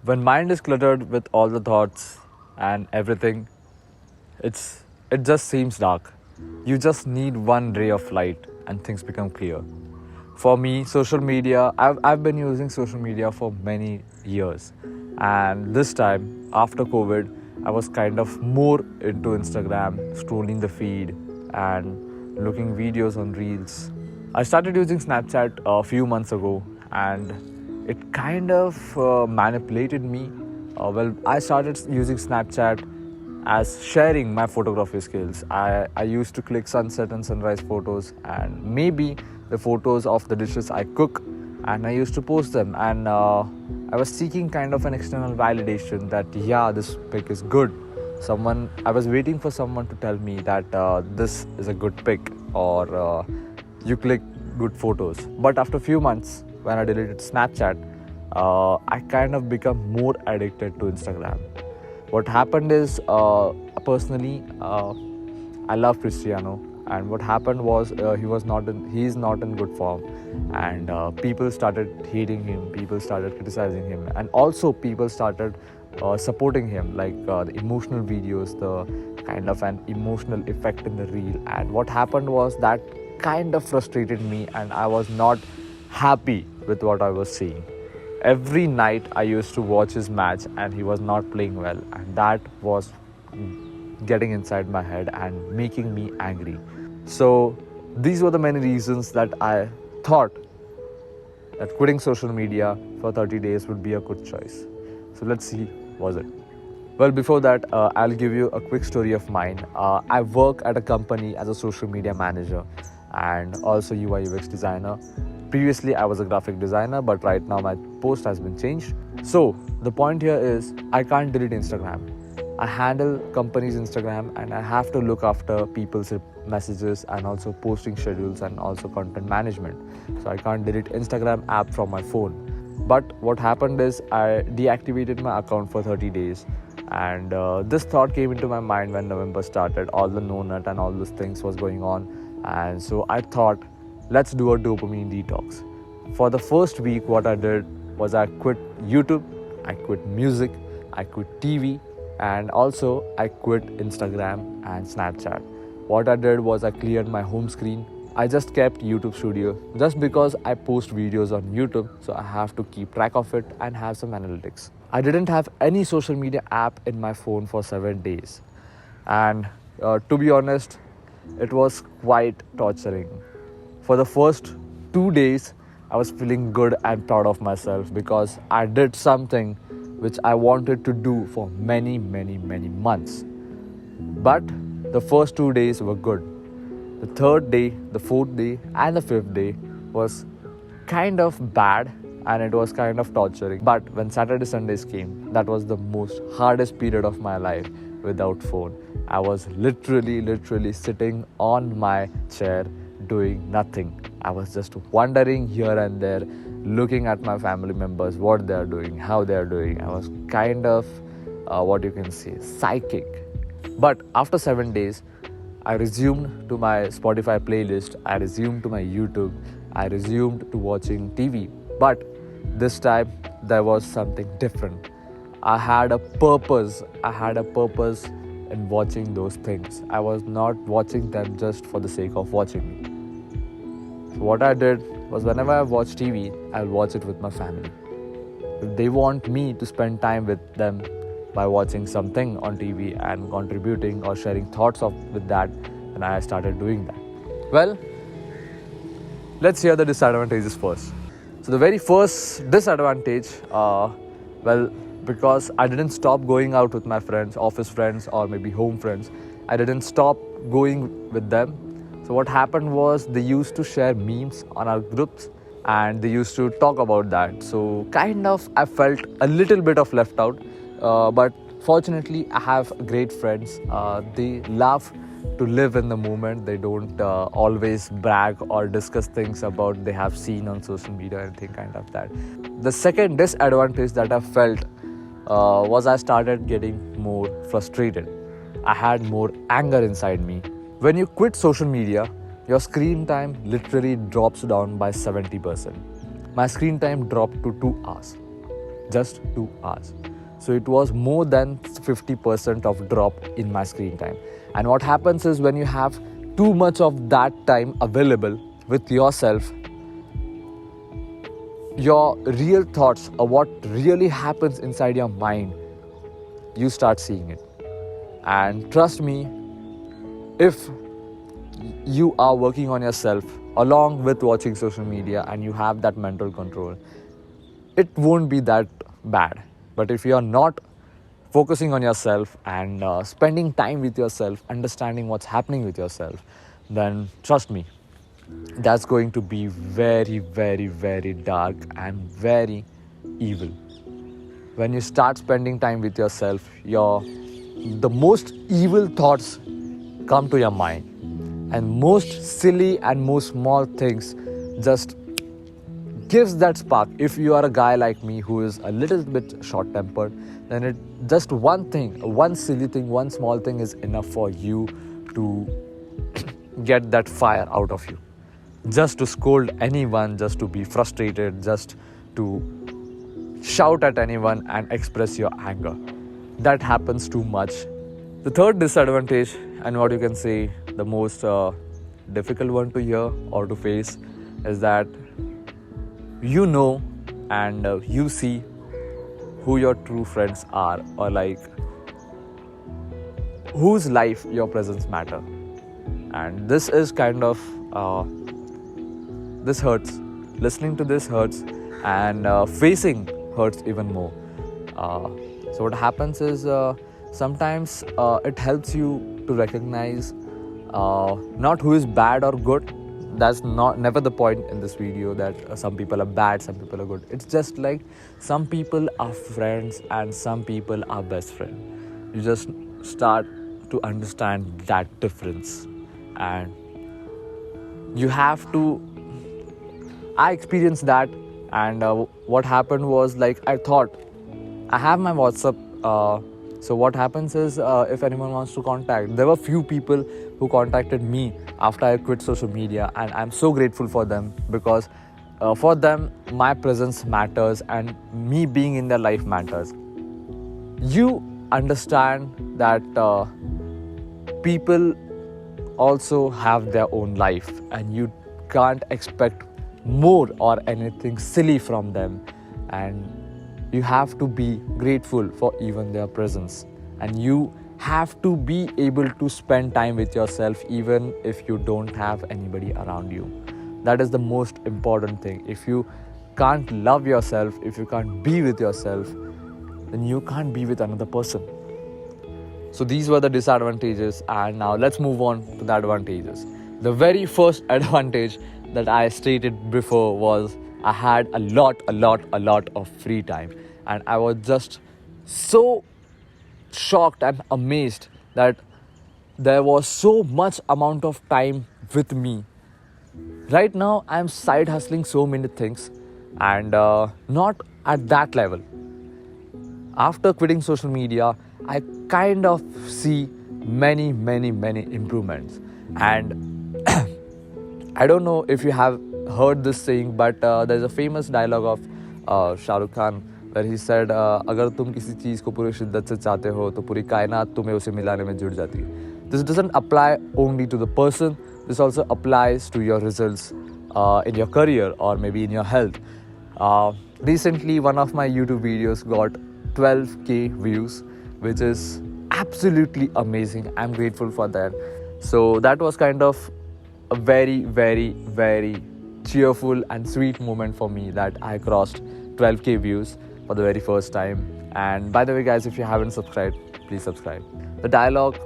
When mind is cluttered with all the thoughts and everything, it just seems dark. You just need one ray of light and things become clear. For me, social media, I've been using social media for many years. And this time, after COVID, I was kind of more into Instagram, scrolling the feed and looking videos on Reels. I started using Snapchat a few months ago, and it kind of manipulated me. I started using Snapchat as sharing my photography skills. I used to click sunset and sunrise photos and maybe the photos of the dishes I cook, and I used to post them. And I was seeking kind of an external validation that, yeah, this pic is good. I was waiting for someone to tell me that this is a good pic, or you click good photos. But after a few months, when I deleted Snapchat, I kind of become more addicted to Instagram. What happened is, personally, I love Cristiano, and what happened was he's not in good form, and people started hating him, people started criticizing him, and also people started supporting him, like the emotional videos, the kind of an emotional effect in the reel. And what happened was that kind of frustrated me, and I was not happy with what I was seeing. Every night I used to watch his match and he was not playing well, and that was getting inside my head and making me angry. So these were the many reasons that I thought that quitting social media for 30 days would be a good choice. So let's see, was it? Well, before that, I'll give you a quick story of mine. I work at a company as a social media manager and also UI UX designer. Previously, I was a graphic designer, but right now my post has been changed. So the point here is, I can't delete Instagram. I handle company's Instagram and I have to look after people's messages and also posting schedules and also content management. So I can't delete Instagram app from my phone. But what happened is, I deactivated my account for 30 days. And this thought came into my mind when November started. All the no nut and all those things was going on. And so I thought, let's do a dopamine detox. For the first week, what I did was I quit YouTube, I quit music, I quit TV, and also I quit Instagram and Snapchat. What I did was I cleared my home screen. I just kept YouTube Studio just because I post videos on YouTube, so I have to keep track of it and have some analytics. I didn't have any social media app in my phone for 7 days. And to be honest, it was quite torturing. For the first 2 days, I was feeling good and proud of myself because I did something which I wanted to do for many, many, many months. But the first 2 days were good. The third day, the fourth day, and the fifth day was kind of bad and it was kind of torturing. But when Saturday, Sundays came, that was the most hardest period of my life without phone. I was literally sitting on my chair doing nothing. I was just wandering here and there, looking at my family members, what they are doing, how they are doing. I was kind of, psychic. But after 7 days, I resumed to my Spotify playlist, I resumed to my YouTube, I resumed to watching TV. But this time, there was something different. I had a purpose in watching those things. I was not watching them just for the sake of watching. So what I did was, whenever I watch TV, I'll watch it with my family. If they want me to spend time with them by watching something on TV and contributing or sharing thoughts with that, and I started doing that. Well, let's hear the disadvantages first. So the very first disadvantage, because I didn't stop going out with my friends, office friends or maybe home friends, I didn't stop going with them. So what happened was, they used to share memes on our groups and they used to talk about that. So kind of I felt a little bit of left out. But fortunately, I have great friends. They love to live in the moment. They don't always brag or discuss things about they have seen on social media or anything kind of that. The second disadvantage that I felt was I started getting more frustrated. I had more anger inside me. When you quit social media, your screen time literally drops down by 70%. My screen time dropped to 2 hours. just 2 hours. So it was more than 50% of drop in my screen time. And what happens is when you have too much of that time available with yourself, your real thoughts or what really happens inside your mind, you start seeing it. And trust me, if you are working on yourself along with watching social media and you have that mental control, it won't be that bad. But if you are not focusing on yourself and spending time with yourself, understanding what's happening with yourself, then trust me, that's going to be very, very, very dark and very evil. When you start spending time with yourself, the most evil thoughts come to your mind, and most silly and most small things just gives that spark. If you are a guy like me who is a little bit short-tempered, then just one thing, one silly thing, one small thing is enough for you to get that fire out of you. Just to scold anyone, just to be frustrated, just to shout at anyone and express your anger. That happens too much. The third disadvantage, and what you can say the most difficult one to hear or to face, is that you know and you see who your true friends are, or like whose life your presence matter. And this is kind of this hurts. Listening to this hurts, and facing hurts even more. So what happens is sometimes it helps you to recognize not who is bad or good. That's never the point in this video, that some people are bad, some people are good. It's just like some people are friends and some people are best friends. You just start to understand that difference, and you have to. I experienced that, and what happened was, like, I thought I have my WhatsApp. So what happens is, if anyone wants to contact, there were few people who contacted me after I quit social media, and I'm so grateful for them, because for them my presence matters and me being in their life matters. You understand that people also have their own life, and you can't expect more or anything silly from them, and you have to be grateful for even their presence, and you have to be able to spend time with yourself even if you don't have anybody around you. That is the most important thing. If you can't love yourself, if you can't be with yourself, then you can't be with another person. So these were the disadvantages, and now let's move on to the advantages. The very first advantage that I stated before was I had a lot of free time, and I was just so shocked and amazed that there was so much amount of time with me. Right now I'm side hustling so many things, and not at that level. After quitting social media, I kind of see many improvements. And I don't know if you have heard this saying, but there's a famous dialogue of Shah Rukh Khan where he said, अगर तुम किसी चीज़ को पूरी शिद्दत से चाहते हो तो पूरी कायनात तुम्हें उसे मिलाने में जुट जाती है. This doesn't apply only to the person. This also applies to your results in your career or maybe in your health. Recently, one of my YouTube videos got 12k views, which is absolutely amazing. I'm grateful for that. So that was kind of a very cheerful and sweet moment for me, that I crossed 12k views for the very first time. And by the way, guys, if you haven't subscribed, please subscribe. The dialogue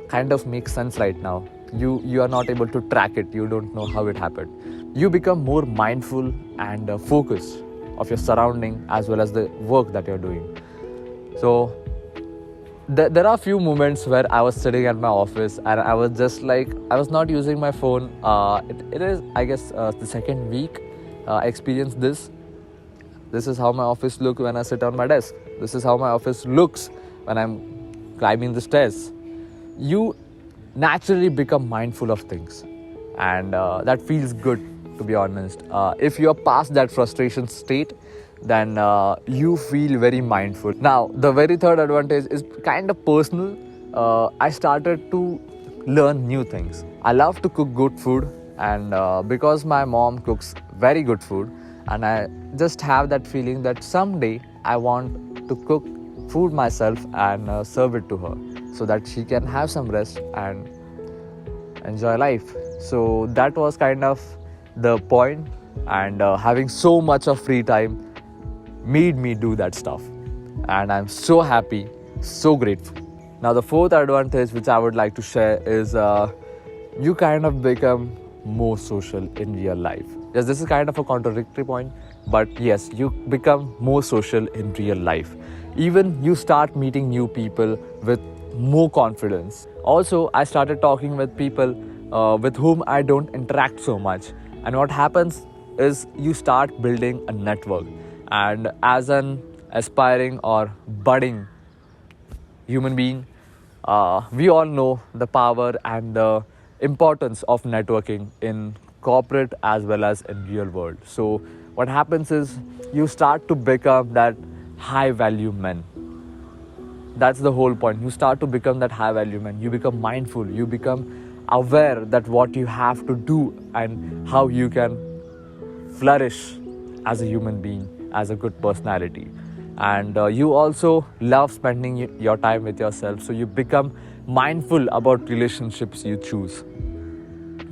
kind of makes sense right now. You are not able to track it. You don't know how it happened. You become more mindful and focused of your surrounding as well as the work that you're doing. So there are a few moments where I was sitting at my office and I was just like, I was not using my phone. It is, I guess, the second week I experienced this. This is how my office looks when I sit on my desk. This is how my office looks when I'm climbing the stairs. You naturally become mindful of things, and that feels good, to be honest. If you're past that frustration state, then you feel very mindful. Now, the very third advantage is kind of personal. I started to learn new things. I love to cook good food, and because my mom cooks very good food, and I just have that feeling that someday I want to cook food myself and serve it to her so that she can have some rest and enjoy life. So that was kind of the point, and having so much of free time made me do that stuff, and I'm so happy, so grateful. Now, the fourth advantage which I would like to share is you kind of become more social in real life. Yes, this is kind of a contradictory point, but yes, you become more social in real life. Even you start meeting new people with more confidence. Also, I started talking with people with whom I don't interact so much, and what happens is you start building a network. And as an aspiring or budding human being, we all know the power and the importance of networking in corporate as well as in real world. So what happens is you start to become that high value man. That's the whole point. You start to become that high value man. You become mindful. You become aware that what you have to do and how you can flourish as a human being, as a good personality. And you also love spending your time with yourself, so you become mindful about relationships you choose.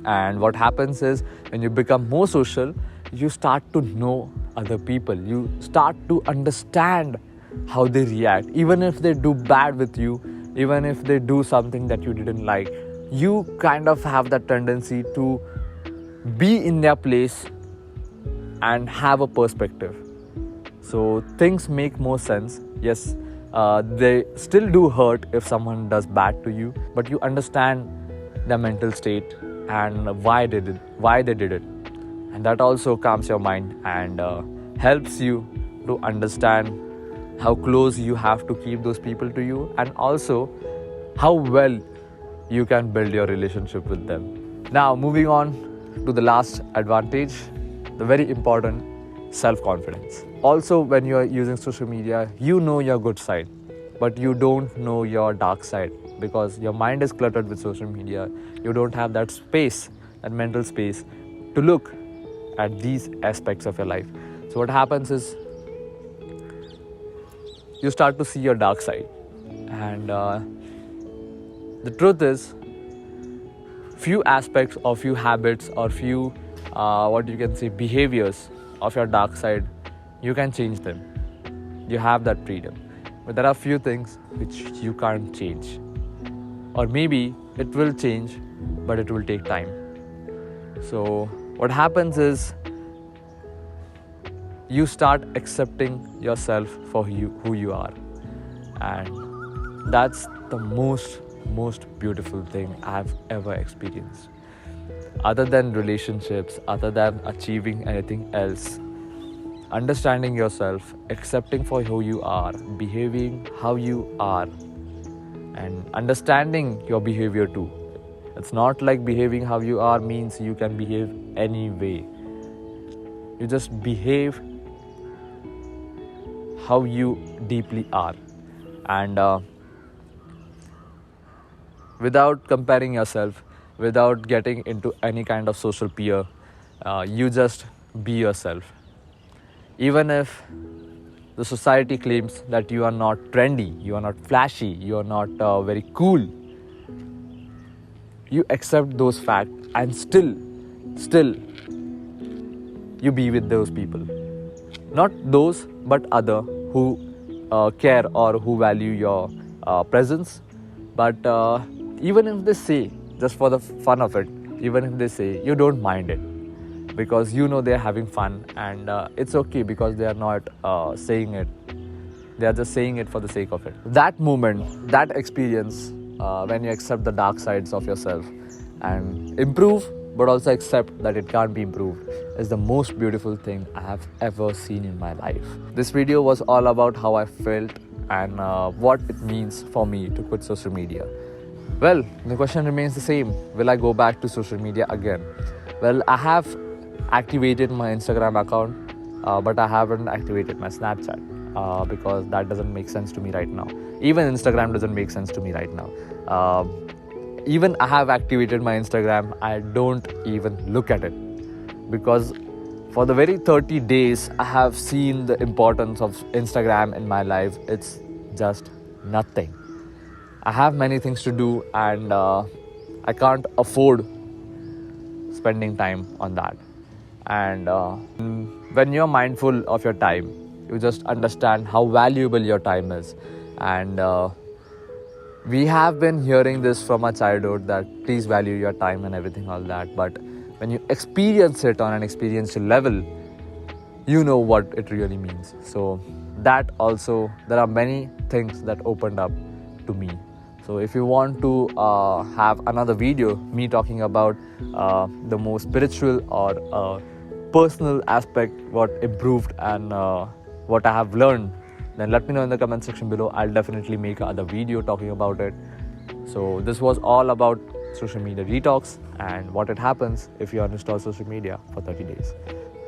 And what happens is when you become more social, you start to know other people. You start to understand how they react, even if they do bad with you, even if they do something that you didn't like. You kind of have that tendency to be in their place and have a perspective. So things make more sense. Yes, they still do hurt if someone does bad to you, but you understand their mental state and why they did it, and that also calms your mind and helps you to understand how close you have to keep those people to you, and also how well you can build your relationship with them. Now, moving on to the last advantage, the very important, self-confidence. Also, when you are using social media, you know your good side, but you don't know your dark side because your mind is cluttered with social media. You don't have that space, that mental space to look at these aspects of your life. So what happens is you start to see your dark side, and the truth is few aspects or few habits or few behaviors of your dark side, you can change them. You have that freedom. But there are few things which you can't change. Or maybe it will change, but it will take time. So what happens is you start accepting yourself for who you are. And that's the most beautiful thing I've ever experienced. Other than relationships, other than achieving anything else, understanding yourself, accepting for who you are, behaving how you are, and understanding your behavior too. It's not like behaving how you are means you can behave any way. You just behave how you deeply are, and without comparing yourself, without getting into any kind of social peer, you just be yourself. Even if the society claims that you are not trendy, you are not flashy, you are not very cool, you accept those facts and still you be with those people. Not those, but other who care or who value your presence. But even if they say, just for the fun of it, even if they say, you don't mind it, because you know they're having fun, and it's okay because they are not saying it. They are just saying it for the sake of it. That moment, that experience, when you accept the dark sides of yourself and improve, but also accept that it can't be improved, is the most beautiful thing I have ever seen in my life. This video was all about how I felt and what it means for me to quit social media. Well, the question remains the same. Will I go back to social media again? Well, I have activated my Instagram account but I haven't activated my Snapchat because that doesn't make sense to me right now. Even Instagram doesn't make sense to me right now. Even I have activated my Instagram, I don't even look at it because for the very 30 days I have seen the importance of Instagram in my life. It's just nothing. I have many things to do, and I can't afford spending time on that. And when you're mindful of your time, you just understand how valuable your time is. And we have been hearing this from our childhood that please value your time and everything, all that. But when you experience it on an experiential level, you know what it really means. So that also, there are many things that opened up to me. So if you want to have another video, me talking about the more spiritual or personal aspect, what improved and what I have learned, then let me know in the comment section below. I'll definitely make another video talking about it. So this was all about social media detox and what it happens if you uninstall social media for 30 days.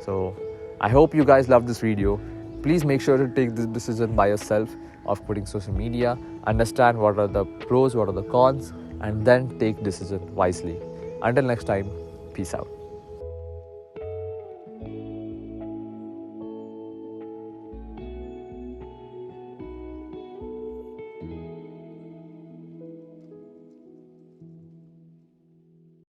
So I hope you guys love this video. Please make sure to take this decision by yourself of quitting social media. Understand what are the pros, what are the cons, and then take decision wisely. Until next time, peace out.